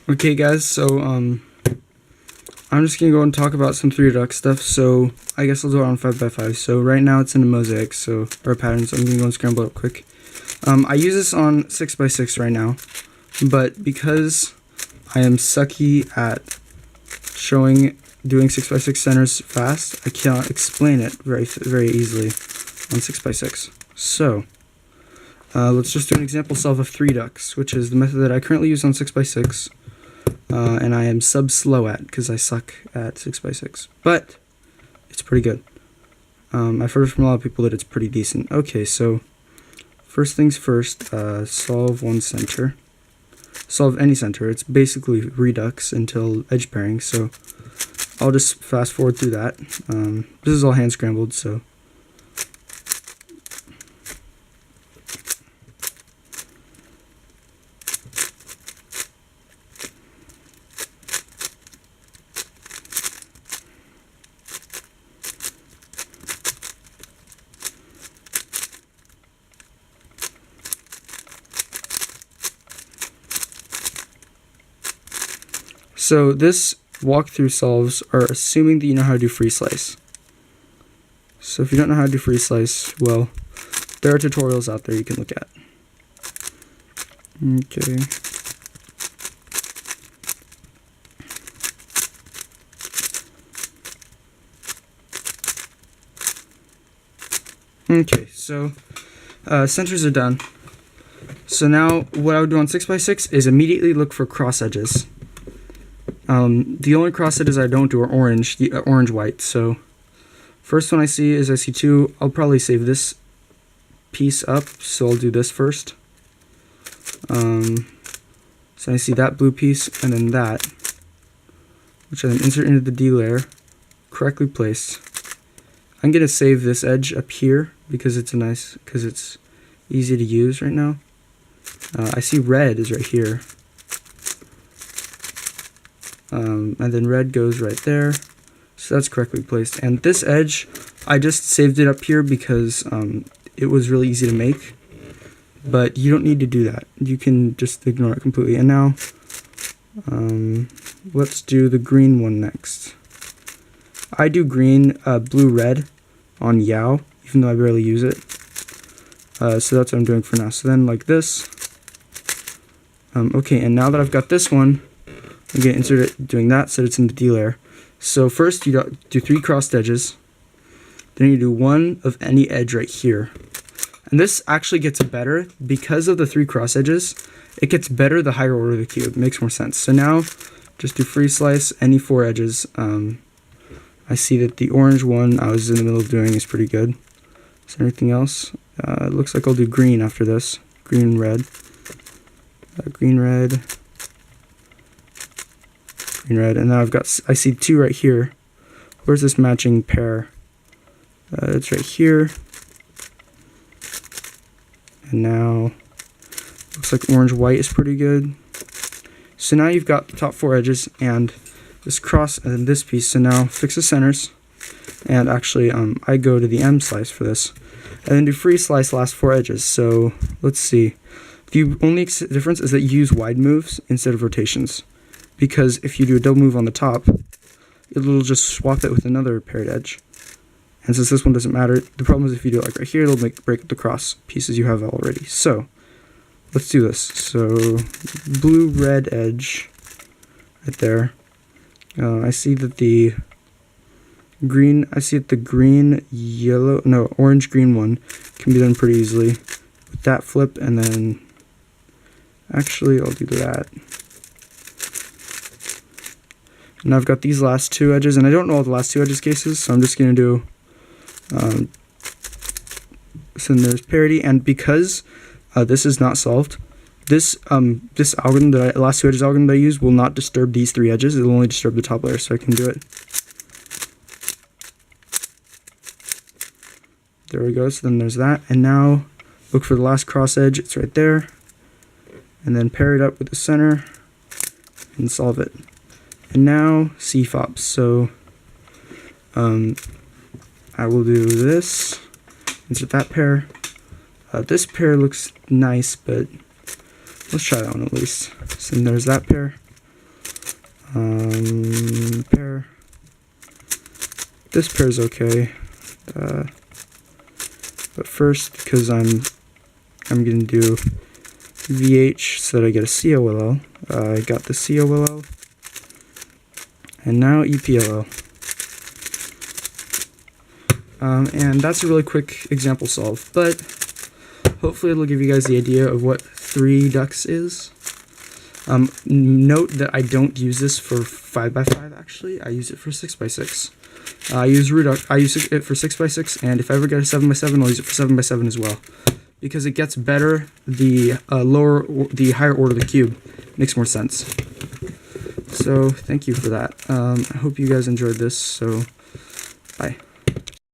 Okay guys, so I'm just gonna go and talk about some 3-duck stuff. So I guess I'll do it on 5x5. So right now it's in a mosaic, so or pattern. So I'm gonna go and scramble it up quick. I use this on 6x6 right now, but because I am sucky at doing 6x6 centers fast, I cannot explain it very easily on 6x6. So let's just do an example solve of 3-ducks, which is the method that I currently use on 6x6. And I am sub-slow at, because I suck at 6x6. But it's pretty good. I've heard from a lot of people that it's pretty decent. Okay, so first things first, solve one center. Solve any center. It's basically redux until edge pairing, so I'll just fast forward through that. This is all hand scrambled, so this walkthrough solves are assuming that you know how to do free slice. So if you don't know how to do free slice, well, there are tutorials out there you can look at. Okay. Okay, so centers are done. So now what I would do on 6x6 is immediately look for cross edges. The only cross edges I don't do are orange white. So first one I see 2. I'll probably save this piece up, so I'll do this first. So I see that blue piece and then that, which I then insert into the D layer, correctly placed. I'm gonna save this edge up here because it's easy to use right now. I see red is right here. And then red goes right there, so that's correctly placed. And this edge, I just saved it up here because it was really easy to make, but you don't need to do that. You can just ignore it completely. And now, let's do the green one next. I do green, blue, red on Yao, even though I barely use it. So that's what I'm doing for now. So then like this. Okay, and now that I've got this one, I'm going to insert it doing that so it's in the D layer. So first you do 3 crossed edges, then you do 1 of any edge right here. And this actually gets better because of the 3 cross edges. It gets better the higher order of the cube. It makes more sense. So now just do free slice any 4 edges. I see that the orange one I was in the middle of doing is pretty good. Is there anything else? It looks like I'll do green after this. Green, red. Green, red. Green, red, and now I see 2 right here. Where's this matching pair? It's right here. And now looks like orange white is pretty good. So now you've got the top 4 edges and this cross and then this piece. So now fix the centers, and actually I go to the M slice for this, and then do free slice last 4 edges. So let's see. The only difference is that you use wide moves instead of rotations, because if you do a double move on the top, it'll just swap it with another paired edge. And since this one doesn't matter, the problem is if you do it like right here, it'll break up the cross pieces you have already. So let's do this. So blue, red edge right there. I see that the orange green one can be done pretty easily with that flip, and then actually I'll do that. And I've got these last 2 edges, and I don't know all the last 2 edges cases, so I'm just going to do, so then there's parity, and because this is not solved, this algorithm last 2 edges algorithm that I use will not disturb these 3 edges, it will only disturb the top layer, so I can do it. There we go, so then there's that, and now look for the last cross edge, it's right there, and then pair it up with the center, and solve it. And now CFOP. So I will do this, insert that pair. This pair looks nice, but let's try that one at least. So there's that pair. Pair. This pair's okay. But first, because I'm gonna do VH so that I get a COLL. I got the COLL, and now EPLL. And that's a really quick example solve, but hopefully it'll give you guys the idea of what 3-dux is. Note that I don't use this for 5x5 actually, I use it for 6x6. I use it for 6x6, and if I ever get a 7x7, I'll use it for 7x7 as well. Because it gets better the higher order the cube. Makes more sense. So thank you for that. I hope you guys enjoyed this, so bye.